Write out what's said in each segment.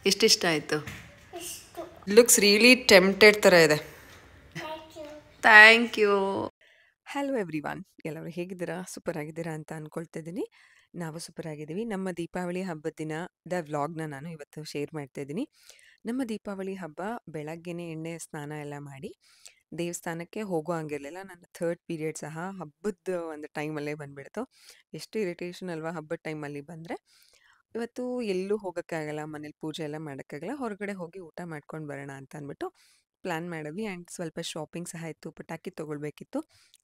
ಎಷ್ಟಿಷ್ಟ ಆಯಿತು? Looks really tempted ಥರ ಇದೆ. Thank you. ಹಲೋ ಎವ್ರಿವಾನ್, ಎಲ್ಲರೂ ಹೇಗಿದ್ದೀರಾ? ಸೂಪರ್ ಆಗಿದ್ದೀರಾ ಅಂತ ಅಂದ್ಕೊಳ್ತಾ ಇದ್ದೀನಿ. ನಾವು ಸೂಪರ್ ಆಗಿದ್ದೀವಿ. ನಮ್ಮ ದೀಪಾವಳಿ ಹಬ್ಬದ ದಿನದ ವ್ಲಾಗ್ನ ನಾನು ಇವತ್ತು ಶೇರ್ ಮಾಡ್ತಾ ಇದ್ದೀನಿ. ನಮ್ಮ ದೀಪಾವಳಿ ಹಬ್ಬ ಬೆಳಗ್ಗೆನೇ ಎಣ್ಣೆ ಸ್ನಾನ ಎಲ್ಲ ಮಾಡಿ ದೇವಸ್ಥಾನಕ್ಕೆ ಹೋಗೋ ಹಂಗಿರಲಿಲ್ಲ. ನನ್ನ ಥರ್ಡ್ ಪೀರಿಯಡ್ ಸಹ ಹಬ್ಬದ ಒಂದು ಟೈಮಲ್ಲೇ ಬಂದುಬಿಡ್ತು. ಎಷ್ಟು ಇರಿಟೇಷನ್ ಅಲ್ವಾ ಹಬ್ಬದ ಟೈಮಲ್ಲಿ ಬಂದರೆ. ಇವತ್ತು ಎಲ್ಲೂ ಹೋಗೋಕ್ಕಾಗಲ್ಲ, ಮನೇಲಿ ಪೂಜೆ ಎಲ್ಲ ಮಾಡೋಕ್ಕಾಗಲ್ಲ, ಹೊರಗಡೆ ಹೋಗಿ ಊಟ ಮಾಡ್ಕೊಂಡು ಬರೋಣ ಅಂತ ಅಂದ್ಬಿಟ್ಟು ಪ್ಲ್ಯಾನ್ ಮಾಡಿದ್ವಿ. ಆ್ಯಂಡ್ ಸ್ವಲ್ಪ ಶಾಪಿಂಗ್ ಸಹ ಇತ್ತು, ಪಟಾಕಿ ತೊಗೊಳ್ಬೇಕಿತ್ತು.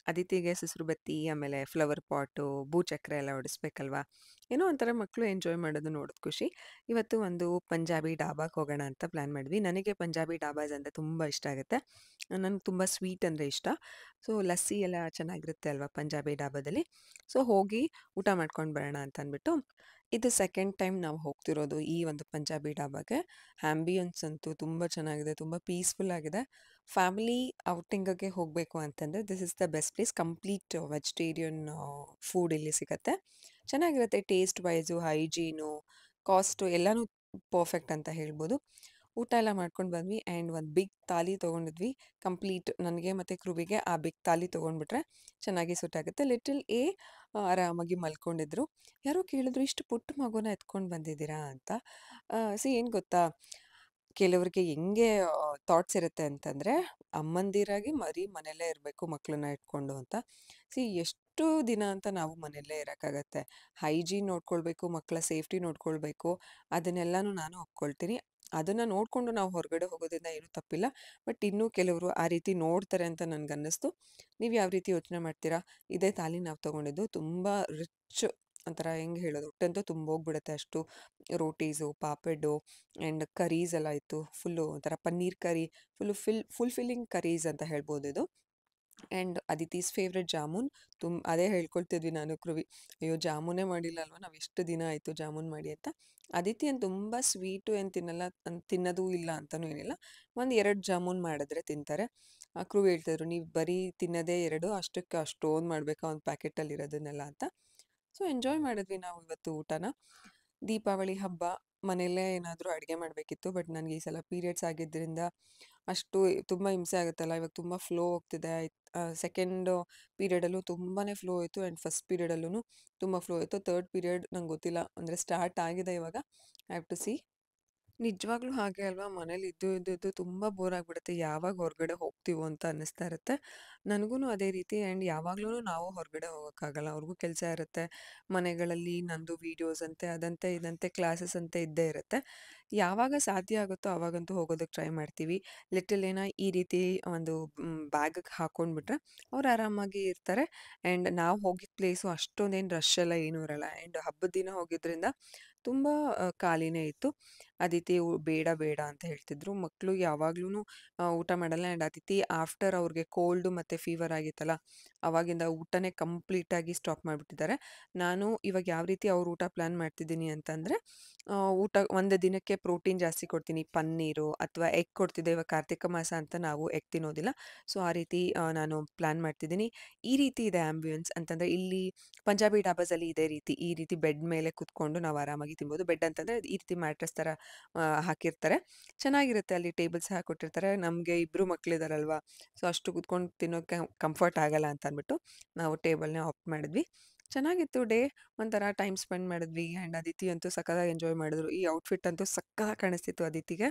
ಅದಿತಿಗೆ ಸುಸ್ರು ಬತ್ತಿ, ಆಮೇಲೆ ಫ್ಲವರ್ ಪಾಟು, ಭೂಚಕ್ರ ಎಲ್ಲ ಹೊಡಿಸ್ಬೇಕಲ್ವಾ. ಏನೋ ಒಂಥರ ಮಕ್ಕಳು ಎಂಜಾಯ್ ಮಾಡೋದು ನೋಡೋದು ಖುಷಿ. ಇವತ್ತು ಒಂದು ಪಂಜಾಬಿ ಡಾಬಾಗೆ ಹೋಗೋಣ ಅಂತ ಪ್ಲ್ಯಾನ್ ಮಾಡಿದ್ವಿ. ನನಗೆ ಪಂಜಾಬಿ ಡಾಬಾಸ್ ಅಂದರೆ ತುಂಬ ಇಷ್ಟ ಆಗುತ್ತೆ. ನನಗೆ ತುಂಬ ಸ್ವೀಟ್ ಅಂದರೆ ಇಷ್ಟ. ಸೊ ಲಸ್ಸಿ ಎಲ್ಲ ಚೆನ್ನಾಗಿರುತ್ತೆ ಅಲ್ವಾ ಪಂಜಾಬಿ ಡಾಬಾದಲ್ಲಿ. ಸೊ ಹೋಗಿ ಊಟ ಮಾಡ್ಕೊಂಡು ಬರೋಣ ಅಂತ ಅಂದ್ಬಿಟ್ಟು ಇದು ಸೆಕೆಂಡ್ ಟೈಮ್ ನಾವು ಹೋಗ್ತಿರೋದು ಈ ಒಂದು ಪಂಜಾಬಿ ಡಾಬಾಗೆ. ಆ್ಯಂಬಿಯನ್ಸ್ ಅಂತೂ ತುಂಬ ಚೆನ್ನಾಗಿದೆ, ತುಂಬ ಪೀಸ್ಫುಲ್ ಆಗಿದೆ. ಫ್ಯಾಮಿಲಿ ಔಟಿಂಗಿಗೆ ಹೋಗಬೇಕು ಅಂತಂದರೆ this is the best place. Complete vegetarian food ಇಲ್ಲಿ ಸಿಗುತ್ತೆ. ಚೆನ್ನಾಗಿರುತ್ತೆ ಟೇಸ್ಟ್ ವೈಸು, ಹೈಜೀನು, ಕಾಸ್ಟು ಎಲ್ಲನೂ ಪರ್ಫೆಕ್ಟ್ ಅಂತ ಹೇಳ್ಬೋದು. ಊಟ ಎಲ್ಲ ಮಾಡ್ಕೊಂಡು ಬಂದ್ವಿ ಆ್ಯಂಡ್ ಒಂದು ಬಿಗ್ ತಾಲಿ ತೊಗೊಂಡಿದ್ವಿ. ಕಂಪ್ಲೀಟ್ ನನಗೆ ಮತ್ತು ಕ್ರುವಿಗೆ ಆ ಬಿಗ್ ತಾಲಿ ತೊಗೊಂಡ್ಬಿಟ್ರೆ ಚೆನ್ನಾಗಿ ಸೂಟ್ ಆಗುತ್ತೆ. ಲಿಟಲ್ ಎ ಆರಾಮಾಗಿ ಮಲ್ಕೊಂಡಿದ್ರು. ಯಾರೋ ಕೇಳಿದ್ರು, ಇಷ್ಟು ಪುಟ್ಟ ಮಗುನ ಎತ್ಕೊಂಡು ಬಂದಿದ್ದೀರಾ ಅಂತ. ಏನು ಗೊತ್ತಾ, ಕೆಲವ್ರಿಗೆ ಹೆಂಗೆ ಥಾಟ್ಸ್ ಇರುತ್ತೆ ಅಂತಂದರೆ, ಅಮ್ಮಂದಿರಾಗಿ ಮನೆಯಲ್ಲೇ ಇರಬೇಕು ಮಕ್ಕಳನ್ನ ಇಟ್ಕೊಂಡು ಅಂತ. ಎಷ್ಟು ದಿನ ಅಂತ ನಾವು ಮನೆಯಲ್ಲೇ ಇರೋಕ್ಕಾಗತ್ತೆ. ಹೈಜೀನ್ ನೋಡ್ಕೊಳ್ಬೇಕು, ಮಕ್ಕಳ ಸೇಫ್ಟಿ ನೋಡ್ಕೊಳ್ಬೇಕು, ಅದನ್ನೆಲ್ಲನೂ ನಾನು ಒಪ್ಕೊಳ್ತೀನಿ. ಅದನ್ನು ನೋಡಿಕೊಂಡು ನಾವು ಹೊರಗಡೆ ಹೋಗೋದ್ರಿಂದ ಏನೂ ತಪ್ಪಿಲ್ಲ. ಬಟ್ ಇನ್ನೂ ಕೆಲವರು ಆ ರೀತಿ ನೋಡ್ತಾರೆ ಅಂತ ನನಗನ್ನಿಸ್ತು. ನೀವು ಯಾವ ರೀತಿ ಯೋಚನೆ ಮಾಡ್ತೀರಾ? ಇದೇ ತಾಲಿ ನಾವು ತೊಗೊಂಡಿದ್ದು. ತುಂಬ ರಿಚ್ ಒಂಥರ ಹೆಂಗೆ ಹೇಳೋದು, ಹೊಟ್ಟೆ ಅಂತೂ ತುಂಬೋಗ್ಬಿಡುತ್ತೆ. ಅಷ್ಟು ರೋಟೀಸು, ಪಾಪಡು ಆ್ಯಂಡ್ ಕರೀಸ್ ಎಲ್ಲ ಇತ್ತು. ಫುಲ್ಲು ಒಂಥರ ಪನ್ನೀರ್ ಕರಿ, ಫುಲ್ಫಿಲ್ಲಿಂಗ್ ಕರೀಸ್ ಅಂತ ಹೇಳ್ಬೋದು ಇದು. And Aditi's favourite jamun. ಅದೇ ಹೇಳ್ಕೊಳ್ತಿದ್ವಿ ನಾನು ಕ್ರುವಿ, ಅಯ್ಯೋ ಜಾಮೂನೇ ಮಾಡಿಲ್ಲ ಅಲ್ವಾ, ನಾವು ಎಷ್ಟು ದಿನ ಆಯಿತು ಜಾಮೂನ್ ಮಾಡಿ ಅಂತ. ಅದಿತಿ ಏನು ತುಂಬ ಸ್ವೀಟು ಏನು ತಿನ್ನಲ್ಲ, ತಿನ್ನೋದು ಇಲ್ಲ ಅಂತಲೂ ಏನಿಲ್ಲ. 1-2 ಜಾಮೂನ್ ಮಾಡಿದ್ರೆ ತಿಂತಾರೆ. ಕ್ರೂ ಹೇಳ್ತಿದ್ರು, ನೀವು ಬರೀ ತಿನ್ನೋದೇ 2, ಅಷ್ಟಕ್ಕೆ ಅಷ್ಟೊಂದು ಮಾಡಬೇಕಾ ಒಂದು ಪ್ಯಾಕೆಟಲ್ಲಿ ಇರೋದನ್ನೆಲ್ಲ ಅಂತ. ಸೊ ಎಂಜಾಯ್ ಮಾಡಿದ್ವಿ ನಾವು ಇವತ್ತು ಊಟನ. ದೀಪಾವಳಿ ಹಬ್ಬ ಮನೆಯಲ್ಲೇ ಏನಾದರೂ ಅಡುಗೆ ಮಾಡಬೇಕಿತ್ತು. ಬಟ್ ನನಗೆ ಈ ಸಲ ಪೀರಿಯಡ್ಸ್ ಆಗಿದ್ದರಿಂದ ಅಷ್ಟು ತುಂಬ ಹಿಂಸೆ ಆಗುತ್ತಲ್ಲ. ಇವಾಗ ತುಂಬ ಫ್ಲೋ ಹೋಗ್ತಿದೆ. ಸೆಕೆಂಡು ಪೀರಿಯಡಲ್ಲೂ ತುಂಬಾ ಫ್ಲೋ ಆಯಿತು ಆ್ಯಂಡ್ ಫಸ್ಟ್ ಪೀರಿಯಡಲ್ಲೂ ತುಂಬ ಫ್ಲೋ ಆಯಿತು. ಥರ್ಡ್ ಪೀರಿಯಡ್ ನಂಗೆ ಗೊತ್ತಿಲ್ಲ, ಅಂದರೆ ಸ್ಟಾರ್ಟ್ ಆಗಿದೆ ಇವಾಗ. I have to see. ನಿಜವಾಗ್ಲೂ ಹಾಗೆ ಅಲ್ವಾ, ಮನೇಲಿ ಇದ್ದು ತುಂಬ ಬೋರ್ ಆಗಿಬಿಡುತ್ತೆ. ಯಾವಾಗ ಹೊರಗಡೆ ಹೋಗ್ತೀವೋ ಅಂತ ಅನ್ನಿಸ್ತಾ ಇರುತ್ತೆ. ನನಗೂ ಅದೇ ರೀತಿ. ಆ್ಯಂಡ್ ಯಾವಾಗ್ಲೂ ನಾವು ಹೊರಗಡೆ ಹೋಗೋಕ್ಕಾಗಲ್ಲ, ಅವ್ರಿಗೂ ಕೆಲಸ ಇರುತ್ತೆ. ಮನೆಗಳಲ್ಲಿ ನಂದು ವೀಡಿಯೋಸ್ ಅಂತೆ, ಅದಂತೆ ಇದಂತೆ ಕ್ಲಾಸಸ್ ಅಂತೆ ಇದ್ದೇ ಇರುತ್ತೆ. ಯಾವಾಗ ಸಾಧ್ಯ ಆಗುತ್ತೋ ಆವಾಗಂತೂ ಹೋಗೋದಕ್ಕೆ ಟ್ರೈ ಮಾಡ್ತೀವಿ. ಲಿಟಲ್ ಏನ ಈ ರೀತಿ ಒಂದು ಬ್ಯಾಗಿಗೆ ಹಾಕ್ಕೊಂಡ್ಬಿಟ್ರೆ ಅವ್ರು ಆರಾಮಾಗಿ ಇರ್ತಾರೆ. ಆ್ಯಂಡ್ ನಾವು ಹೋಗಿದ್ದ ಪ್ಲೇಸು ಅಷ್ಟೊಂದೇನು ರಶ್ ಎಲ್ಲ ಏನೂ ಇರಲ್ಲ. ಆ್ಯಂಡ್ ಹಬ್ಬದ ದಿನ ಹೋಗಿದ್ರಿಂದ ತುಂಬ ಖಾಲಿನೇ ಇತ್ತು. ಅದಿತಿ ಬೇಡ ಬೇಡ ಅಂತ ಹೇಳ್ತಿದ್ರು. ಮಕ್ಕಳು ಯಾವಾಗ್ಲೂ ಊಟ ಮಾಡಲ್ಲ. ಆ್ಯಂಡ್ ಅದಿತಿ ಆಫ್ಟರ್ ಅವ್ರಿಗೆ ಕೋಲ್ಡು ಮತ್ತು ಫೀವರ್ ಆಗಿತ್ತಲ್ಲ, ಅವಾಗಿಂದ ಊಟನೇ ಕಂಪ್ಲೀಟಾಗಿ ಸ್ಟಾಪ್ ಮಾಡಿಬಿಟ್ಟಿದ್ದಾರೆ. ನಾನು ಇವಾಗ ಯಾವ ರೀತಿ ಅವ್ರ ಊಟ ಪ್ಲ್ಯಾನ್ ಮಾಡ್ತಿದ್ದೀನಿ ಅಂತಂದರೆ, ಊಟ ಒಂದು ದಿನಕ್ಕೆ ಪ್ರೋಟೀನ್ ಜಾಸ್ತಿ ಕೊಡ್ತೀನಿ. ಪನ್ನೀರು ಅಥವಾ ಎಗ್ ಕೊಡ್ತಿದ್ದೆ. ಇವಾಗ ಕಾರ್ತಿಕ ಮಾಸ ಅಂತ ನಾವು ಎಗ್ ತಿನ್ನೋದಿಲ್ಲ. ಸೊ ಆ ರೀತಿ ನಾನು ಪ್ಲ್ಯಾನ್ ಮಾಡ್ತಿದ್ದೀನಿ. ಈ ರೀತಿ ಇದೆ ಆ್ಯಂಬಿಯನ್ಸ್ ಅಂತಂದರೆ, ಇಲ್ಲಿ ಪಂಜಾಬಿ ಡಾಬಾಸಲ್ಲಿ ಇದೇ ರೀತಿ, ಈ ರೀತಿ ಬೆಡ್ ಮೇಲೆ ಕೂತ್ಕೊಂಡು ನಾವು ಆರಾಮಾಗಿ ತಿನ್ಬೋದು. ಬೆಡ್ ಅಂತಂದರೆ ಈ ರೀತಿ ಮ್ಯಾಟ್ರೆಸ್ ಥರ ಹಾಕಿರ್ತಾರೆ. ಚೆನ್ನಾಗಿರುತ್ತೆ. ಅಲ್ಲಿ ಟೇಬಲ್ಸ್ ಹಾಕ್ಕೊಟ್ಟಿರ್ತಾರೆ. ನಮಗೆ ಇಬ್ಬರು ಮಕ್ಕಳಿದಾರಲ್ವಾ, ಸೊ ಅಷ್ಟು ಕೂತ್ಕೊಂಡು ತಿನ್ನೋಕ್ಕೆ ಕಂಫರ್ಟ್ ಆಗಲ್ಲ ಅಂತ ಅಂದ್ಬಿಟ್ಟು ನಾವು ಟೇಬಲ್ನೇ ಆಪ್ಟ್ ಮಾಡಿದ್ವಿ. ಚೆನ್ನಾಗಿತ್ತು ಡೇ. ಒಂಥರ ಟೈಮ್ ಸ್ಪೆಂಡ್ ಮಾಡಿದ್ವಿ. ಆ್ಯಂಡ್ ಅದಿತಿ ಅಂತೂ ಸಖತ್ತಾಗಿ ಎಂಜಾಯ್ ಮಾಡಿದ್ರು. ಈ ಔಟ್ಫಿಟ್ ಅಂತೂ ಸಖತ್ತಾಗಿ ಕಾಣಿಸ್ತಿತ್ತು ಅದಿತಿಗೆ.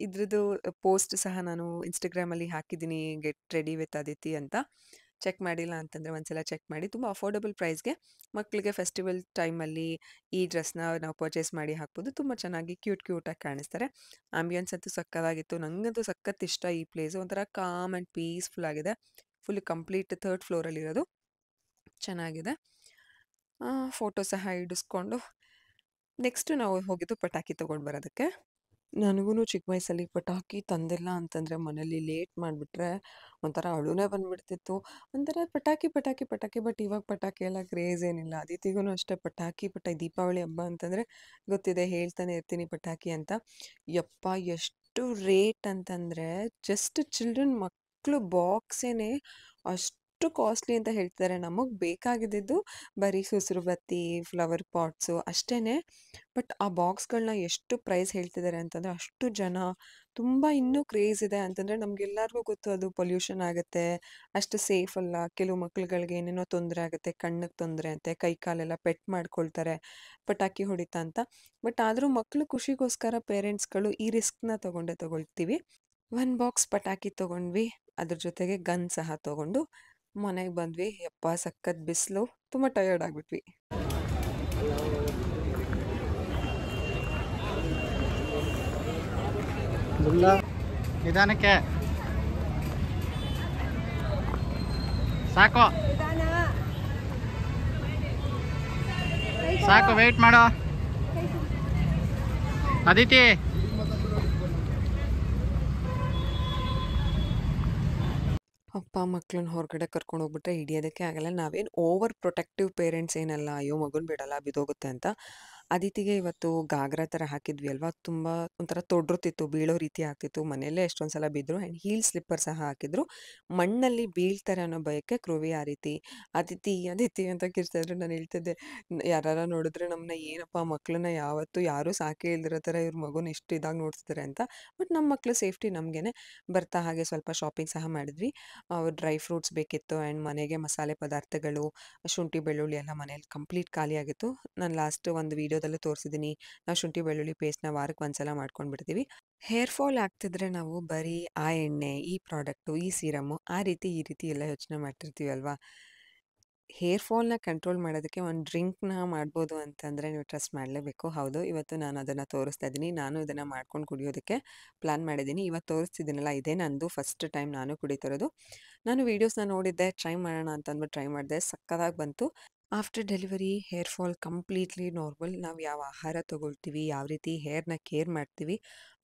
ಇದ್ರದ್ದು ಪೋಸ್ಟ್ ಸಹ ನಾನು ಇನ್ಸ್ಟಾಗ್ರಾಮಲ್ಲಿ ಹಾಕಿದ್ದೀನಿ, ಗೆಟ್ ರೆಡಿ ವಿತ್ ಅದಿತಿ ಅಂತ. ಚೆಕ್ ಮಾಡಿಲ್ಲ ಅಂತಂದರೆ ಒಂದ್ಸಲ ಚೆಕ್ ಮಾಡಿ. ತುಂಬ ಅಫೋರ್ಡಬಲ್ ಪ್ರೈಸ್ಗೆ ಮಕ್ಕಳಿಗೆ ಫೆಸ್ಟಿವಲ್ ಟೈಮಲ್ಲಿ ಈ ಡ್ರೆಸ್ನ ನಾವು ಪರ್ಚೇಸ್ ಮಾಡಿ ಹಾಕ್ಬೋದು. ತುಂಬ ಚೆನ್ನಾಗಿ ಕ್ಯೂಟಾಗಿ ಕಾಣಿಸ್ತಾರೆ. ಆ್ಯಂಬಿಯನ್ಸ್ ಅಂತೂ ಸಕ್ಕತ್ತಾಗಿತ್ತು. ನನಗಂತೂ ಸಖತ್ ಇಷ್ಟ ಈ ಪ್ಲೇಸು. ಒಂಥರ ಕಾಮ್ ಆ್ಯಂಡ್ ಪೀಸ್ಫುಲ್ ಆಗಿದೆ. ಫುಲ್ ಕಂಪ್ಲೀಟ್ ಥರ್ಡ್ ಫ್ಲೋರಲ್ಲಿರೋದು. ಚೆನ್ನಾಗಿದೆ. ಫೋಟೋ ಸಹ ಹಿಡಿಸ್ಕೊಂಡು ನೆಕ್ಸ್ಟು ನಾವು ಹೋಗಿದ್ದು ಪಟಾಕಿ ತೊಗೊಂಡು ಬರೋದಕ್ಕೆ. ನನಗೂ ಚಿಕ್ಕ ವಯಸ್ಸಲ್ಲಿ ಪಟಾಕಿ ತಂದಿಲ್ಲ ಅಂತಂದರೆ ಮನೇಲಿ ಲೇಟ್ ಮಾಡಿಬಿಟ್ರೆ ಒಂಥರ ಅಳುನೇ ಬಂದುಬಿಡ್ತಿತ್ತು. ಒಂಥರ ಪಟಾಕಿ. ಬಟ್ ಇವಾಗ ಪಟಾಕಿ ಎಲ್ಲ ಕ್ರೇಜ್ ಏನಿಲ್ಲ. ಅದಿತಿಗೂ ಅಷ್ಟೇ ಪಟಾಕಿ ದೀಪಾವಳಿ ಹಬ್ಬ ಅಂತಂದರೆ ಗೊತ್ತಿದೆ, ಹೇಳ್ತಾನೆ ಇರ್ತೀನಿ ಪಟಾಕಿ ಅಂತ. ಯಪ್ಪ ಎಷ್ಟು ರೇಟ್ ಅಂತಂದರೆ, ಜಸ್ಟ್ ಚಿಲ್ಡ್ರನ್ ಮಕ್ಕಳು ಬಾಕ್ಸೇನೆ ಅಷ್ಟು ಅಷ್ಟು ಕಾಸ್ಟ್ಲಿ ಅಂತ ಹೇಳ್ತಿದ್ದಾರೆ. ನಮಗೆ ಬೇಕಾಗಿದ್ದಿದ್ದು ಬರೀ ಸುಸುರು ಬತ್ತಿ, ಫ್ಲವರ್ ಪಾಟ್ಸು ಅಷ್ಟೇನೆ. ಬಟ್ ಆ ಬಾಕ್ಸ್‌ಗಳನ್ನ ಎಷ್ಟು ಪ್ರೈಸ್ ಹೇಳ್ತಿದ್ದಾರೆ ಅಂತಂದ್ರೆ, ಅಷ್ಟು ಜನ ತುಂಬ ಇನ್ನೂ ಕ್ರೇಜ್ ಇದೆ ಅಂತಂದ್ರೆ, ನಮ್ಗೆಲ್ಲರಿಗೂ ಗೊತ್ತು ಅದು ಪೊಲ್ಯೂಷನ್ ಆಗುತ್ತೆ, ಅಷ್ಟು ಸೇಫ್ ಅಲ್ಲ. ಕೆಲವು ಮಕ್ಳುಗಳಿಗೆ ಏನೇನೋ ತೊಂದರೆ ಆಗುತ್ತೆ, ಕಣ್ಣಿಗೆ ತೊಂದರೆ ಅಂತೆ, ಕೈ ಕಾಲೆಲ್ಲ ಪೆಟ್ಟು ಮಾಡ್ಕೊಳ್ತಾರೆ ಪಟಾಕಿ ಹೊಡಿತಾ ಅಂತ. ಬಟ್ ಆದರೂ ಮಕ್ಳು ಖುಷಿಗೋಸ್ಕರ ಪೇರೆಂಟ್ಸ್‌ಗಳು ಈ ರಿಸ್ಕ್‌ನ ತಗೊಳ್ತೀವಿ. 1 ಬಾಕ್ಸ್ ಪಟಾಕಿ ತಗೊಂಡ್ವಿ. ಅದ್ರ ಜೊತೆಗೆ ಗನ್ ಸಹ ತಗೊಂಡು ಮನೆಗೆ ಬಂದ್ವಿ. ಯಪ್ಪಾ! ಸಖತ್ ಬಿಸಿಲು. ತುಂಬ ಟಯರ್ಡ್ ಆಗ್ಬಿಟ್ವಿ. ನಿಧಾನಕ್ಕೆ ಸಾಕು ಸಾಕು, ವೆಯ್ಟ್ ಮಾಡೋ ಅದಿತಿ. ಅಪ್ಪ ಮಕ್ಳನ್ನ ಹೊರಗಡೆ ಕರ್ಕೊಂಡು ಹೋಗ್ಬಿಟ್ರೆ ಹಿಡಿಯೋದಕ್ಕೆ ಆಗಲ್ಲ. ನಾವೇನು ಓವರ್ ಪ್ರೊಟೆಕ್ಟಿವ್ ಪೇರೆಂಟ್ಸ್ ಏನಲ್ಲ, ಅಯ್ಯೋ ಮಗುನ ಬಿಡಲ್ಲ ಬಿದ್ದೋಗುತ್ತೆ ಅಂತ. ಅದಿತಿಗೆ ಇವತ್ತು ಗಾಗ್ರಾ ಥರ ಹಾಕಿದ್ವಿ ಅಲ್ವಾ, ತುಂಬ ಒಂಥರ ತೊಡ್ರುತಿತ್ತು, ಬೀಳೋ ರೀತಿ ಆಗ್ತಿತ್ತು. ಮನೆಯಲ್ಲೇ ಎಷ್ಟೊಂದು ಸಲ ಬಿದ್ದರು. ಆ್ಯಂಡ್ ಹೀಲ್ ಸ್ಲಿಪ್ಪರ್ ಸಹ ಹಾಕಿದ್ರು. ಮಣ್ಣಲ್ಲಿ ಬೀಳ್ತಾರೆ ಅನ್ನೋ ಭಯಕ್ಕೆ ಕ್ರೂವಿ ಆ ರೀತಿ ಅದಿತಿ ಅದಿತಿ ಅಂತ ಕಿರ್ಚ್ತಿದ್ರು. ನಾನು ಹೇಳ್ತಿದ್ದೆ, ಯಾರಾರ ನೋಡಿದ್ರೆ ನಮ್ಮನ್ನ ಏನಪ್ಪ ಮಕ್ಳನ್ನ ಯಾವತ್ತೂ ಯಾರೂ ಸಾಕೇ ಇಲ್ದಿರೋ ಥರ ಇವ್ರ ಮಗುನ ಇಷ್ಟು ಇದಾಗಿ ನೋಡ್ತಿದ್ದಾರೆ ಅಂತ. ಬಟ್ ನಮ್ಮ ಮಕ್ಳು ಸೇಫ್ಟಿ ನಮಗೇನೆ. ಬರ್ತಾ ಹಾಗೆ ಸ್ವಲ್ಪ ಶಾಪಿಂಗ್ ಸಹ ಮಾಡಿದ್ವಿ. ಡ್ರೈ ಫ್ರೂಟ್ಸ್ ಬೇಕಿತ್ತು ಆ್ಯಂಡ್ ಮನೆಗೆ ಮಸಾಲೆ ಪದಾರ್ಥಗಳು, ಶುಂಠಿ ಬೆಳ್ಳುಳ್ಳಿ ಎಲ್ಲ ಮನೇಲಿ ಕಂಪ್ಲೀಟ್ ಖಾಲಿಯಾಗಿತ್ತು. ನಾನು ಲಾಸ್ಟ್ ಒಂದು ವೀಡಿಯೋದಲ್ಲೂ ತೋರಿಸಿದ್ದೀನಿ. ನಾವು ಶುಂಠಿ ಬೆಳ್ಳುಳ್ಳಿ ಪೇಸ್ಟ್‌ನ ವಾರಕ್ಕೆ ಒಂದ್ಸಲ ಮಾಡ್ಕೊಂಡು ಬಿಡ್ತೀವಿ. ಹೇರ್ ಫಾಲ್ ಆಗ್ತಿದ್ರೆ ನಾವು ಬರೀ ಆ ಎಣ್ಣೆ, ಈ ಪ್ರಾಡಕ್ಟು, ಈ ಸೀರಮ್ಮು ಆ ರೀತಿ ಈ ರೀತಿ ಎಲ್ಲ ಯೋಚನೆ ಮಾಡ್ತಿರ್ತೀವಿ ಅಲ್ವಾ. ಹೇರ್ ಫಾಲ್‌ನ ಕಂಟ್ರೋಲ್ ಮಾಡೋದಕ್ಕೆ ಒಂದು ಡ್ರಿಂಕ್‌ನ ಮಾಡ್ಬೋದು ಅಂತಂದರೆ ನೀವು ಟ್ರಸ್ಟ್ ಮಾಡಲೇಬೇಕು. ಹೌದು, ಇವತ್ತು ನಾನು ಅದನ್ನು ತೋರಿಸ್ತಾ ಇದ್ದೀನಿ. ನಾನು ಇದನ್ನು ಮಾಡ್ಕೊಂಡು ಕುಡಿಯೋದಕ್ಕೆ ಪ್ಲ್ಯಾನ್ ಮಾಡಿದ್ದೀನಿ. ಇವತ್ತು ತೋರಿಸ್ತಿದ್ದೀನಲ್ಲ, ಇದೇ ನಂದು ಫಸ್ಟ್ ಟೈಮ್ ನಾನು ಕುಡಿತಿರೋದು. ನಾನು ವೀಡಿಯೋಸ್‌ನ ನೋಡಿದ್ದೆ, ಟ್ರೈ ಮಾಡೋಣ ಅಂತ ಅಂದ್ಬಿಟ್ಟು ಟ್ರೈ ಮಾಡಿದೆ. ಸಕ್ಕತ್ತಾಗಿ ಬಂತು. After delivery hair fall completely normal. ನಾವು ಯಾವ ಆಹಾರ ತಗೊಳ್ತೀವಿ, ಯಾವ ರೀತಿ ಹೇರ್‌ನ ಕೇರ್ ಮಾಡ್ತೀವಿ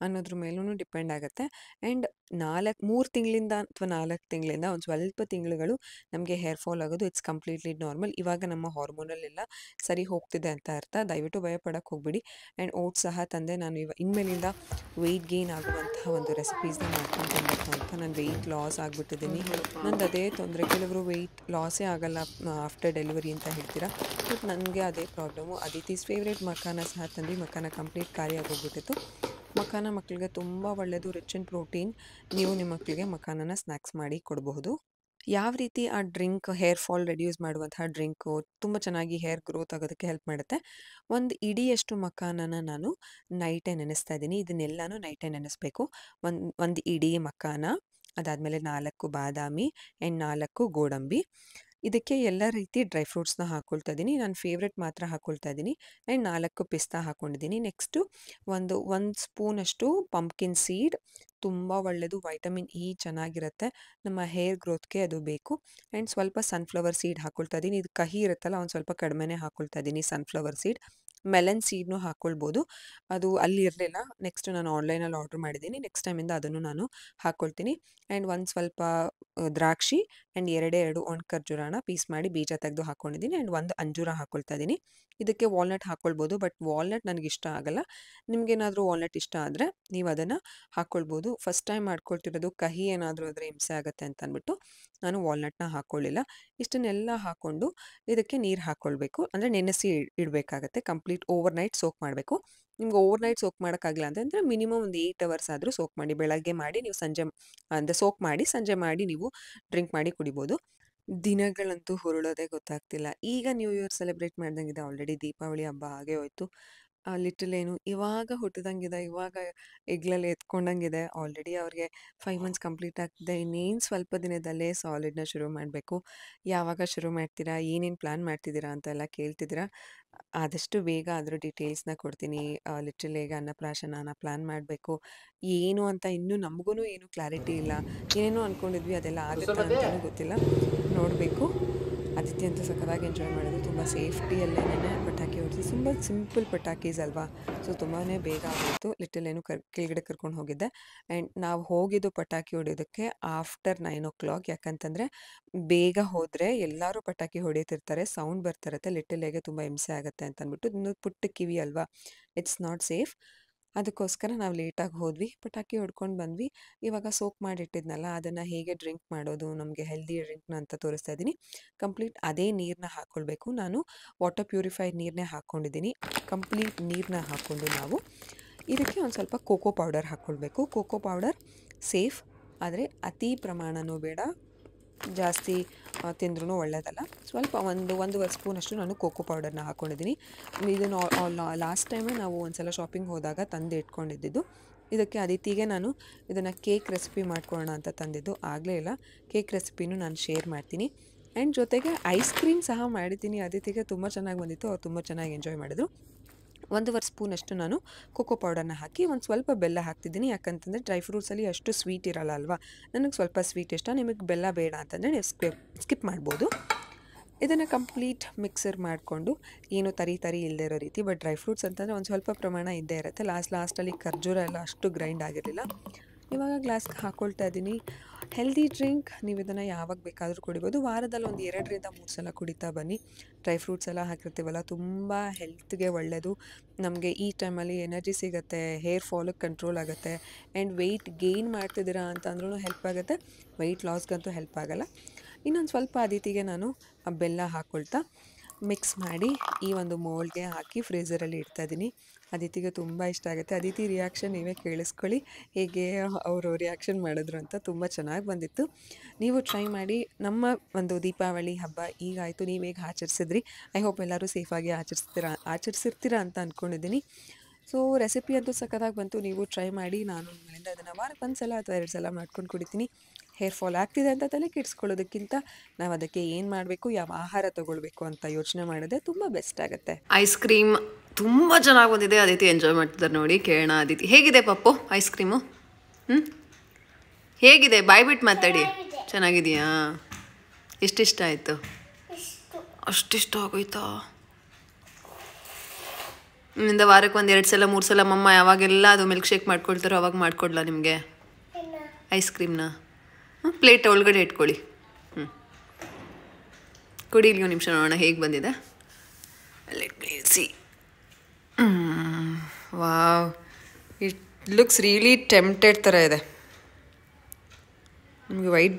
ಅನ್ನೋದ್ರ ಮೇಲೂ ಡಿಪೆಂಡ್ ಆಗುತ್ತೆ. ಆ್ಯಂಡ್ 3 ತಿಂಗಳಿಂದ ಅಥವಾ 4 ತಿಂಗಳಿಂದ ಒಂದು ಸ್ವಲ್ಪ ತಿಂಗಳುಗಳು ನಮಗೆ ಹೇರ್ ಫಾಲ್ ಆಗೋದು ಇಟ್ಸ್ ಕಂಪ್ಲೀಟ್ಲಿ ನಾರ್ಮಲ್. ಇವಾಗ ನಮ್ಮ ಹಾರ್ಮೋನಲ್ಲೆಲ್ಲ ಸರಿ ಹೋಗ್ತಿದೆ ಅಂತ ಅರ್ಥ. ದಯವಿಟ್ಟು ಭಯಪಡಕ್ಕೆ ಹೋಗಬೇಡಿ. ಆ್ಯಂಡ್ ಓಟ್ಸ್ ಸಹ ತಂದೆ. ನಾನು ಇನ್ಮೇಲಿಂದ ವೆಯ್ಟ್ ಗೇನ್ ಆಗುವಂತಹ ಒಂದು ರೆಸಿಪೀಸ್‌ನ ಮಾಡ್ಕೊಂಡು ತಿನ್ನಬೇಕು ಅಂತ. ನಾನು ವೆಯ್ಟ್ ಲಾಸ್ ಆಗಿಬಿಟ್ಟಿದ್ದೀನಿ. ನಂದು ಅದೇ ತೊಂದರೆ. ಕೆಲವರು ವೆಯ್ಟ್ ಲಾಸೇ ಆಗಲ್ಲ ಆಫ್ಟರ್ ಡೆಲಿವರಿ ಅಂತ ಹೇಳ್ತೀರಾ. ಬಟ್ ನನಗೆ ಅದೇ ಪ್ರಾಬ್ಲಮ್ಮು. ಅದಿತಿಸ್ ಫೇವ್ರೇಟ್ ಮಖಾನ ಸಹ ತಂದ್ವಿ. ಮಖಾನ ಕಂಪ್ಲೀಟ್ ಖಾಲಿ ಆಗೋಗ್ಬಿಟ್ಟಿತ್ತು. ಮಖಾನ ಮಕ್ಕಳಿಗೆ ತುಂಬ ಒಳ್ಳೆಯದು, ರಿಚ್ ಇನ್ ಪ್ರೋಟೀನ್. ನೀವು ನಿಮ್ಮ ಮಕ್ಕಳಿಗೆ ಮಖಾನನ ಸ್ನ್ಯಾಕ್ಸ್ ಮಾಡಿ ಕೊಡಬಹುದು. ಯಾವ ರೀತಿ ಆ ಡ್ರಿಂಕ್ ಹೇರ್ ಫಾಲ್ ರೆಡ್ಯೂಸ್ ಮಾಡುವಂತಹ ಡ್ರಿಂಕು ತುಂಬ ಚೆನ್ನಾಗಿ ಹೇರ್ ಗ್ರೋತ್ ಆಗೋದಕ್ಕೆ ಹೆಲ್ಪ್ ಮಾಡುತ್ತೆ. ಒಂದು ಇಡಿಯಷ್ಟು ಮಖಾನನ ನಾನು ನೈಟೇ ನೆನೆಸ್ತಾ ಇದ್ದೀನಿ. ಇದನ್ನೆಲ್ಲನೂ ನೈಟೇ ನೆನೆಸಬೇಕು. ಒಂದು ಇಡೀ ಮಖಾನ, ಅದಾದಮೇಲೆ 4 ಬಾದಾಮಿ ಆ್ಯಂಡ್ 4 ಗೋಡಂಬಿ. ಇದಕ್ಕೆ ಎಲ್ಲ ರೀತಿ ಡ್ರೈ ಫ್ರೂಟ್ಸ್‌ನ ಹಾಕ್ಕೊಳ್ತಾ ಇದ್ದೀನಿ. ನಾನು ಫೇವ್ರೆಟ್ ಮಾತ್ರ ಹಾಕ್ಕೊಳ್ತಾ ಇದ್ದೀನಿ. ಆ್ಯಂಡ್ 4 ಪಿಸ್ತಾ ಹಾಕ್ಕೊಂಡಿದ್ದೀನಿ. ನೆಕ್ಸ್ಟು ಒಂದು ಸ್ಪೂನಷ್ಟು ಪಂಪ್ಕಿನ್ ಸೀಡ್. ತುಂಬ ಒಳ್ಳೆಯದು, ವೈಟಮಿನ್ ಇ ಚೆನ್ನಾಗಿರುತ್ತೆ. ನಮ್ಮ ಹೇರ್ ಗ್ರೋತ್‌ಗೆ ಅದು ಬೇಕು. ಆ್ಯಂಡ್ ಸ್ವಲ್ಪ ಸನ್‌ಫ್ಲವರ್ ಸೀಡ್ ಹಾಕ್ಕೊಳ್ತಾ ಇದ್ದೀನಿ. ಇದು ಕಹಿ ಇರುತ್ತಲ್ಲ, ಒಂದು ಸ್ವಲ್ಪ ಕಡಿಮೆನೇ ಹಾಕ್ಕೊಳ್ತಾ ಇದ್ದೀನಿ ಸನ್‌ಫ್ಲವರ್ ಸೀಡ್. ಮೆಲನ್ ಸೀಡ್‌ನೂ ಹಾಕ್ಕೊಳ್ಬೋದು. ಅದು ಅಲ್ಲಿ ಇರಲಿಲ್ಲ. ನೆಕ್ಸ್ಟ್ ನಾನು ಆನ್ಲೈನಲ್ಲಿ ಆರ್ಡರ್ ಮಾಡಿದ್ದೀನಿ. ನೆಕ್ಸ್ಟ್ ಟೈಮಿಂದ ಅದನ್ನು ನಾನು ಹಾಕ್ಕೊಳ್ತೀನಿ. ಆ್ಯಂಡ್ ಒಂದು ಸ್ವಲ್ಪ ದ್ರಾಕ್ಷಿ ಆ್ಯಂಡ್ 2 ಒಣ ಖರ್ಜೂರನ ಪೀಸ್ ಮಾಡಿ ಬೀಜ ತೆಗೆದು ಹಾಕ್ಕೊಂಡಿದ್ದೀನಿ. ಆ್ಯಂಡ್ ಒಂದು ಅಂಜೂರ ಹಾಕ್ಕೊಳ್ತಾ ಇದ್ದೀನಿ. ಇದಕ್ಕೆ ವಾಲ್ನಟ್ ಹಾಕ್ಕೊಳ್ಬೋದು. ಬಟ್ ವಾಲ್ನಟ್ ನನಗಿಷ್ಟ ಆಗಲ್ಲ. ನಿಮಗೇನಾದರೂ ವಾಲ್ನಟ್ ಇಷ್ಟ ಆದರೆ ನೀವು ಅದನ್ನು ಹಾಕ್ಕೊಳ್ಬೋದು. ಫಸ್ಟ್ ಟೈಮ್ ಮಾಡ್ಕೊಳ್ತಿರೋದು, ಕಹಿ ಏನಾದರೂ ಆದರೆ ಹಿಂಸೆ ಆಗುತ್ತೆ ಅಂತ ಅಂದ್ಬಿಟ್ಟು ನಾನು ವಾಲ್ನಟ್‌ನ ಹಾಕ್ಕೊಳ್ಳಿಲ್ಲ. ಇಷ್ಟನ್ನೆಲ್ಲ ಹಾಕ್ಕೊಂಡು ಇದಕ್ಕೆ ನೀರು ಹಾಕ್ಕೊಳ್ಬೇಕು. ಅಂದರೆ ನೆನೆಸಿ ಇಡಬೇಕಾಗತ್ತೆ. ಕಂಪ್ಲೀಟ್ ಓವರ್ ನೈಟ್ ಸೋಕ್ ಮಾಡಬೇಕು. ನಿಮ್ಗೆ ಓವರ್ ನೈಟ್ ಸೋಕ್ ಮಾಡೋಕ್ಕಾಗಿಲ್ಲ ಅಂತಂದರೆ ಮಿನಿಮಮ್ ಒಂದು 8 ಅವರ್ಸ್ ಆದರೂ ಸೋಕ್ ಮಾಡಿ. ಬೆಳಗ್ಗೆ ಮಾಡಿ ನೀವು ಸಂಜೆ ಅಂದರೆ ಸೋಕ್ ಮಾಡಿ ಸಂಜೆ ಮಾಡಿ ನೀವು ಡ್ರಿಂಕ್ ಮಾಡಿ ಕುಡಿಬೋದು. ದಿನಗಳಂತೂ ಹೊರಳೋದೇ ಗೊತ್ತಾಗ್ತಿಲ್ಲ. ಈಗ ನ್ಯೂ ಇಯರ್ ಸೆಲೆಬ್ರೇಟ್ ಮಾಡ್ದಂಗಿದೆ. ಆಲ್ರೆಡಿ ದೀಪಾವಳಿ ಹಬ್ಬ ಆಗೇ ಹೋಯ್ತು. ಲಿಟಲ್ ಏನು ಇವಾಗ ಹುಟ್ಟಿದಂಗಿದೆ, ಇವಾಗ ಹೆಗ್ಲಲ್ಲಿ ಎತ್ಕೊಂಡಂಗಿದೆ. ಆಲ್ರೆಡಿ ಅವ್ರಿಗೆ 5 ಮಂತ್ಸ್ ಕಂಪ್ಲೀಟ್ ಆಗ್ತಿದೆ. ಇನ್ನೇನು ಸ್ವಲ್ಪ ದಿನದಲ್ಲೇ ಸಾಲಿಡ್‌ನ ಶುರು ಮಾಡಬೇಕು. ಯಾವಾಗ ಶುರು ಮಾಡ್ತೀರಾ? ಏನೇನು ಪ್ಲ್ಯಾನ್ ಮಾಡ್ತಿದ್ದೀರಾ ಅಂತೆಲ್ಲ ಕೇಳ್ತಿದ್ದೀರಾ. ಆದಷ್ಟು ಬೇಗ ಅದ್ರ ಡೀಟೇಲ್ಸ್‌ನ ಕೊಡ್ತೀನಿ. ಲಿಟಲ್ ಹೇಗೆ ಅನ್ನಪ್ರಾಶನನ ಪ್ಲ್ಯಾನ್ ಮಾಡಬೇಕು. ಏನು ಅಂತ ಇನ್ನೂ ನಮಗೂ ಏನು ಕ್ಲಾರಿಟಿ ಇಲ್ಲ. ಏನೇನೋ ಅಂದ್ಕೊಂಡಿದ್ವಿ, ಅದೆಲ್ಲ ಆಗುತ್ತಾ ಅಂತಲೂ ಗೊತ್ತಿಲ್ಲ. ನೋಡಬೇಕು. ಅದಿತಿ ಅಂತೂ ಸಖತ್ತಾಗಿ ಎಂಜಾಯ್ ಮಾಡೋದು. ತುಂಬ ಸೇಫ್ಟಿಯಲ್ಲೇನೆ ಪಟಾಕಿ ಹೊಡೆಸಿ. ತುಂಬ ಸಿಂಪಲ್ ಪಟಾಕೀಸ್ ಅಲ್ವಾ, ಸೊ ತುಂಬಾ ಬೇಗ ಆಗೋಯಿತು. ಲಿಟಲ್ ಏನು ಕೆಳಗಡೆ ಕರ್ಕೊಂಡು ಹೋಗಿದ್ದೆ. ಆ್ಯಂಡ್ ನಾವು ಹೋಗಿದ್ದು ಪಟಾಕಿ ಹೊಡೆಯೋದಕ್ಕೆ ಆಫ್ಟರ್ 9:00. ಯಾಕಂತಂದರೆ ಬೇಗ ಹೋದರೆ ಎಲ್ಲರೂ ಪಟಾಕಿ ಹೊಡೀತಿರ್ತಾರೆ, ಸೌಂಡ್ ಬರ್ತಿರುತ್ತೆ. ಲಿಟಲ್ ಹೇಗೆ ತುಂಬ ಹಿಂಸೆ ಆಗುತ್ತೆ ಅಂತ ಅಂದ್ಬಿಟ್ಟು. ಇನ್ನು ಪುಟ್ಟ ಕಿವಿ ಅಲ್ವಾ, ಇಟ್ಸ್ ನಾಟ್ ಸೇಫ್. ಅದಕ್ಕೋಸ್ಕರ ನಾವು ಲೇಟಾಗಿ ಹೋದ್ವಿ. ಪಟಾಕಿ ಹೊಡ್ಕೊಂಡು ಬಂದ್ವಿ. ಇವಾಗ ಸೋಕ್ ಮಾಡಿಟ್ಟಿದ್ನಲ್ಲ ಅದನ್ನು ಹೇಗೆ ಡ್ರಿಂಕ್ ಮಾಡೋದು, ನಮಗೆ ಹೆಲ್ದಿ ಡ್ರಿಂಕ್ನ ಅಂತ ತೋರಿಸ್ತಾ ಇದ್ದೀನಿ. ಕಂಪ್ಲೀಟ್ ಅದೇ ನೀರನ್ನ ಹಾಕ್ಕೊಳ್ಬೇಕು. ನಾನು ವಾಟರ್ ಪ್ಯೂರಿಫೈಡ್ ನೀರನ್ನೇ ಹಾಕ್ಕೊಂಡಿದ್ದೀನಿ. ಕಂಪ್ಲೀಟ್ ನೀರನ್ನ ಹಾಕ್ಕೊಂಡು ನಾವು ಇದಕ್ಕೆ ಒಂದು ಸ್ವಲ್ಪ ಕೋಕೋ ಪೌಡರ್ ಹಾಕ್ಕೊಳ್ಬೇಕು. ಕೋಕೋ ಪೌಡರ್ ಸೇಫ್, ಆದರೆ ಅತಿ ಪ್ರಮಾಣನೂ ಬೇಡ, ಜಾಸ್ತಿ ತಿಂದ್ರೂ ಒಳ್ಳೆಯದಲ್ಲ. ಸ್ವಲ್ಪ ಒಂದೂವರೆ ಸ್ಪೂನಷ್ಟು ನಾನು ಕೋಕೋ ಪೌಡರ್ನ ಹಾಕ್ಕೊಂಡಿದ್ದೀನಿ. ಇದನ್ನು ಲಾಸ್ಟ್ ಟೈಮೇ ನಾವು ಒಂದ್ಸಲ ಶಾಪಿಂಗ್ ಹೋದಾಗ ತಂದು ಇಟ್ಕೊಂಡಿದ್ದು. ಇದಕ್ಕೆ ಅದಿತಿಗೆ ನಾನು ಇದನ್ನು ಕೇಕ್ ರೆಸಿಪಿ ಮಾಡ್ಕೊಳ್ಳೋಣ ಅಂತ ತಂದಿದ್ದು, ಆಗಲೇ ಇಲ್ಲ. ಕೇಕ್ ರೆಸಿಪಿನೂ ನಾನು ಶೇರ್ ಮಾಡ್ತೀನಿ. ಆ್ಯಂಡ್ ಜೊತೆಗೆ ಐಸ್ ಕ್ರೀಮ್ ಸಹ ಮಾಡಿದ್ದೀನಿ. ಅದಿತಿಗೆ ತುಂಬ ಚೆನ್ನಾಗಿ ಬಂದಿತ್ತು, ಅವ್ರು ತುಂಬ ಚೆನ್ನಾಗಿ ಎಂಜಾಯ್ ಮಾಡಿದ್ರು. 1 ಸ್ಪೂನಷ್ಟು ನಾನು ಕೋಕೋ ಪೌಡರ್ನ ಹಾಕಿ ಒಂದು ಸ್ವಲ್ಪ ಬೆಲ್ಲ ಹಾಕ್ತಿದ್ದೀನಿ. ಯಾಕಂತಂದರೆ ಡ್ರೈ ಫ್ರೂಟ್ಸಲ್ಲಿ ಅಷ್ಟು ಸ್ವೀಟ್ ಇರಲ್ಲ ಅಲ್ವಾ, ನನಗೆ ಸ್ವಲ್ಪ ಸ್ವೀಟ್ ಇಷ್ಟ. ನಿಮಗೆ ಬೆಲ್ಲ ಬೇಡ ಅಂತಂದರೆ ನೀವು ಸ್ಕಿಪ್ ಮಾಡ್ಬೋದು. ಇದನ್ನು ಕಂಪ್ಲೀಟ್ ಮಿಕ್ಸರ್ ಮಾಡಿಕೊಂಡು, ಏನು ತರಿ ಇಲ್ಲದೆ ಇರೋ ರೀತಿ. ಬಟ್ ಡ್ರೈ ಫ್ರೂಟ್ಸ್ ಅಂತಂದರೆ ಒಂದು ಸ್ವಲ್ಪ ಪ್ರಮಾಣ ಇದ್ದೇ ಇರುತ್ತೆ. ಲಾಸ್ಟಲ್ಲಿ ಖರ್ಜೂರ ಎಲ್ಲ ಅಷ್ಟು ಗ್ರೈಂಡ್ ಆಗಿರಲಿಲ್ಲ. ಇವಾಗ ಗ್ಲಾಸ್ಗೆ ಹಾಕ್ಕೊಳ್ತಾ ಇದ್ದೀನಿ. ಹೆಲ್ದಿ ಡ್ರಿಂಕ್, ನೀವು ಇದನ್ನು ಯಾವಾಗ ಬೇಕಾದರೂ ಕುಡಿಬೋದು. ವಾರದಲ್ಲಿ ಒಂದು 2ರಿಂದ 3 ಸಲ ಕುಡಿತಾ ಬನ್ನಿ. ಡ್ರೈ ಫ್ರೂಟ್ಸ್ ಎಲ್ಲ ಹಾಕಿರ್ತೀವಲ್ಲ, ತುಂಬ ಹೆಲ್ತ್ಗೆ ಒಳ್ಳೆಯದು. ನಮಗೆ ಈ ಟೈಮಲ್ಲಿ ಎನರ್ಜಿ ಸಿಗುತ್ತೆ, ಹೇರ್ ಫಾಲಿಗೆ ಕಂಟ್ರೋಲ್ ಆಗುತ್ತೆ. ಆ್ಯಂಡ್ ವೆಯ್ಟ್ ಗೇನ್ ಮಾಡ್ತಿದ್ದೀರಾ ಅಂತ ಅಂದ್ರೂ ಹೆಲ್ಪ್ ಆಗುತ್ತೆ. ವೆಯ್ಟ್ ಲಾಸ್ಗಂತೂ ಹೆಲ್ಪ್ ಆಗೋಲ್ಲ. ಇನ್ನೊಂದು ಸ್ವಲ್ಪ ಅದಿತಿಗೆ ನಾನು ಬೆಲ್ಲ ಹಾಕ್ಕೊಳ್ತಾ ಮಿಕ್ಸ್ ಮಾಡಿ ಈ ಒಂದು ಮೋಲ್ಡ್ಗೆ ಹಾಕಿ ಫ್ರೀಝರಲ್ಲಿ ಇಡ್ತಾಯಿದ್ದೀನಿ. ಅದಿತಿಗೆ ತುಂಬ ಇಷ್ಟ ಆಗುತ್ತೆ. ಅದಿತಿ ರಿಯಾಕ್ಷನ್ ನೀವೇ ಕೇಳಿಸ್ಕೊಳ್ಳಿ, ಹೇಗೆ ಅವರು ರಿಯಾಕ್ಷನ್ ಮಾಡಿದ್ರು ಅಂತ. ತುಂಬ ಚೆನ್ನಾಗಿ ಬಂದಿತ್ತು. ನೀವು ಟ್ರೈ ಮಾಡಿ. ನಮ್ಮ ಒಂದು ದೀಪಾವಳಿ ಹಬ್ಬ ಈಗಾಯಿತು. ನೀವು ಹೇಗೆ ಆಚರಿಸಿದ್ರಿ? ಐ ಹೋಪ್ ಎಲ್ಲರೂ ಸೇಫಾಗಿ ಆಚರಿಸಿರ್ತೀರಾ ಅಂತ ಅಂದ್ಕೊಂಡಿದ್ದೀನಿ. ಸೊ ರೆಸಿಪಿ ಅಂತೂ ಸಖತ್ತಾಗಿ ಬಂತು. ನೀವು ಟ್ರೈ ಮಾಡಿ. ನಾನು ನಿಮ್ಮಿಂದ ಇದನ್ನು ವಾರಕ್ಕೆ 1 ಸಲ ಅಥವಾ 2 ಸಲ ಮಾಡ್ಕೊಂಡು ಕುಡಿತೀನಿ. ಹೇರ್ ಫಾಲ್ ಆಗ್ತಿದೆ ಅಂತ ತಲೆ ಕೆಡಿಸ್ಕೊಳ್ಳೋದಕ್ಕಿಂತ ನಾವು ಅದಕ್ಕೆ ಏನು ಮಾಡಬೇಕು, ಯಾವ ಆಹಾರ ತೊಗೊಳ್ಬೇಕು ಅಂತ ಯೋಚನೆ ಮಾಡಿದ್ರೆ ತುಂಬ ಬೆಸ್ಟ್ ಆಗುತ್ತೆ. ಐಸ್ ಕ್ರೀಮ್ ತುಂಬ ಚೆನ್ನಾಗಿ ಬಂದಿದೆ. ಅದಿತಿ ಎಂಜಾಯ್ ಮಾಡ್ತಿದ್ದಾರೆ ನೋಡಿ. ಕೇಳೋಣ ಅದಿತಿ, ಹೇಗಿದೆ ಪಪ್ಪು ಐಸ್ ಕ್ರೀಮು? ಹೇಗಿದೆ? ಬಾಯ್ಬಿಟ್ಟು ಮಾತಾಡಿ. ಚೆನ್ನಾಗಿದೆಯಾ? ಎಷ್ಟಿಷ್ಟ ಆಯಿತು? ಅಷ್ಟಿಷ್ಟ ಆಗೋಯ್ತಾ? ನಿಮ್ಮಿಂದ ವಾರಕ್ಕೆ 1-2 ಸಲ 3 ಸಲ ಮಮ್ಮ ಯಾವಾಗೆಲ್ಲ ಅದು ಮಿಲ್ಕ್ ಶೇಕ್ ಮಾಡ್ಕೊಳ್ತಾರೋ ಅವಾಗ ಮಾಡ್ಕೊಡ್ಲಾ ನಿಮಗೆ ಐಸ್ ಕ್ರೀಮ್ನ? ಪ್ಲೇಟ್ ಒಳಗಡೆ ಇಟ್ಕೊಳ್ಳಿ. ಕುಡೀಲಿ ಒಂದು ನಿಮಿಷ, ನೋಡೋಣ ಹೇಗೆ ಬಂದಿದೆ. Let me see. Wow, it looks really tempted ಥರ ಇದೆ. ನಿಮಗೆ ವೈಟ್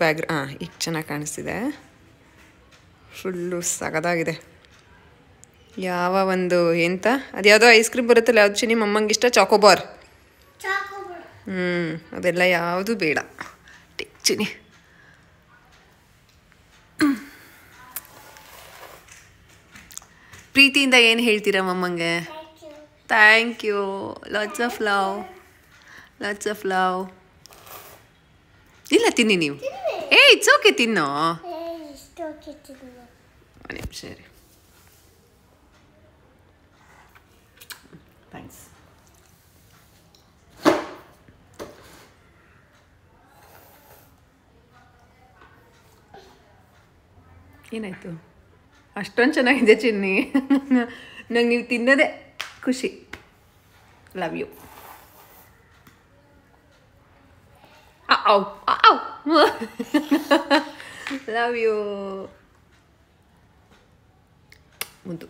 ಈಗ ಚೆನ್ನಾಗಿ ಕಾಣಿಸ್ತಿದೆ. ಫುಲ್ಲು ಸಗದಾಗಿದೆ. ಯಾವ ಒಂದು ಎಂತ ಅದ್ಯಾವುದೋ ಐಸ್ ಕ್ರೀಮ್ ಬರುತ್ತಲ್ಲ, ಯಾವ್ದು ಚಿನಿ ಮಮ್ಮಂಗೆ ಇಷ್ಟ? ಚಾಕೋಬಾರ್. ಅದೆಲ್ಲ ಯಾವುದು ಬೇಡ ಚಿನಿ. ಪ್ರೀತಿಯಿಂದ ಏನು ಹೇಳ್ತೀರಾ ಮಮ್ಮಂಗೆ? Thank you. Lots of love, lots of love. ಇಲ್ಲ ತಿನ್ನಿ ನೀವು. ಇಟ್ಸ್ ಓಕೆ, ತಿನ್ನೋ. ಒಂದು ನಿಮಿಷ ರೀ. ಥ್ಯಾಂಕ್ಸ್. ಏನಾಯಿತು? ಅಷ್ಟೊಂದು ಚೆನ್ನಾಗಿದೆ ಚಿನ್ನಿ. ನಂಗೆ ನೀವು ತಿನ್ನೋದೇ ಖುಷಿ. Love you. Love you. ಮುದ್ದು.